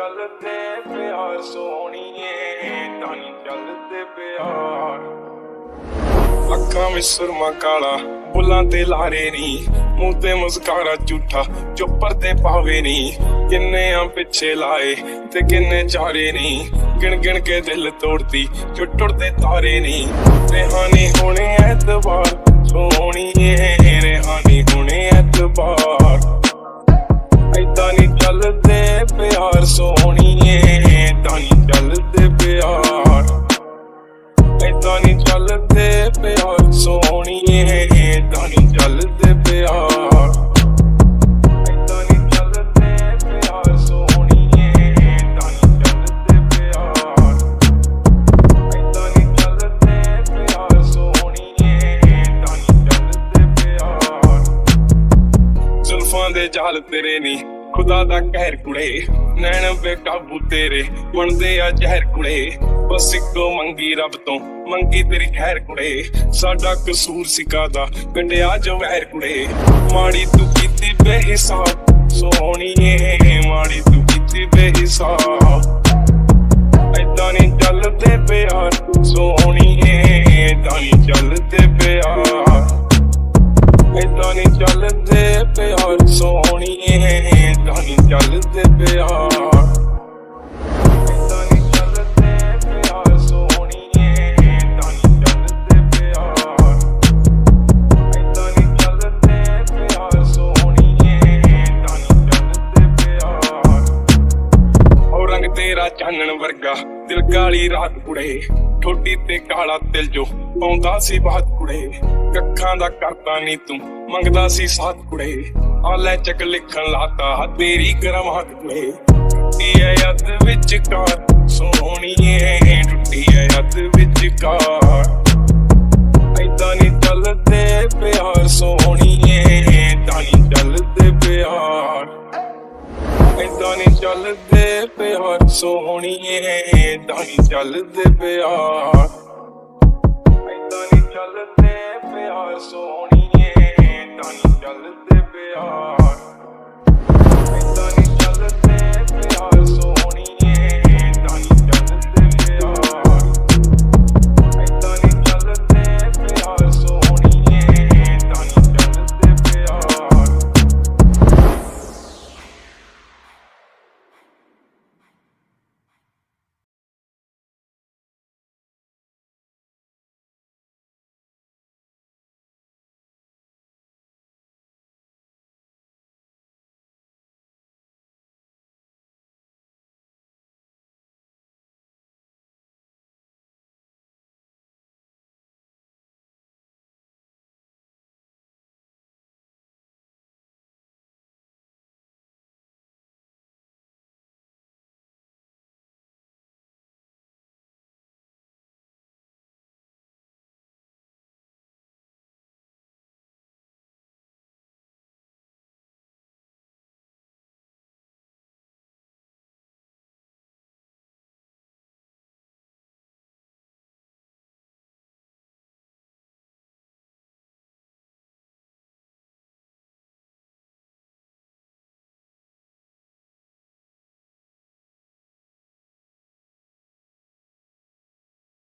चलते प्यार सोहणीए ता नी चलते प्यार। अखां विच सुरमा काला बुलां ते लारे नी, मूंह ते मुस्कारा झूठा जो परदे पावे नी। किन्ने आ पिछे लाए ते किन्ने चारे नी, गिन गिन के दिल तोड़ती जो टुटदे तारे नी। रेहानी होने ऐतबार सोहणीए, रेहानी होने ऐतबार। ऐदां नी चलदे प्यार सोहणीए तां नी चलदे प्यार। ऐदां नी चलदे प्यार सोहणीए तां नी चलदे प्यार। ऐदां नी चलदे प्यार सोहणीए तां नी चलदे प्यार। ऐदां नी चलदे प्यार सोहणीए तां नी चलदे प्यार। जुल्फां दे जाल तेरे नी खुदा दा कहर कुड़े, नैन बेकाबू तेरे बनदे आ जहर कुड़े। बस इक्को मंगी रब तो मंगी तेरी खैर कुड़े, साडा कसूर सिकादा कंडिया जो वैर कुड़े। माड़ी तू कीती बेहिसाब सोहणीए, माड़ी तू कीती बेहिसाब। ऐदां नी चलदे प्यार सोहणीए तां नी चलदे प्यार। ऐदां नी चलदे प्यार सोहणीए तां नी चलदे प्यार। ऐदां नी चलदे प्यार सोहणीए तां नी चलदे प्यार। ऐदां नी चलदे प्यार सोहणीए तां नी चलदे प्यार। ओ रंग तेरा चानण वर्गा दिल काली रात कुड़े, ठोडी ते काला तिल जो पाउंदा सी बात कुड़े। कखां दा करता नी तू मंगदा सी साथ कुड़े, आले चक लिखन लाता तेरी करमात कुड़े। टुटी है अद विचकार सोहणीए, टुटी है अद विचकार। ऐदां नी चलदे प्यार सोहणीए तां नी चलदे प्यार। ऐदां नी चलदे प्यार सोहणीए तां नी चलदे प्यार। ऐदां नी चलदे प्यार सोहणीए तां नी चलदे प्यार।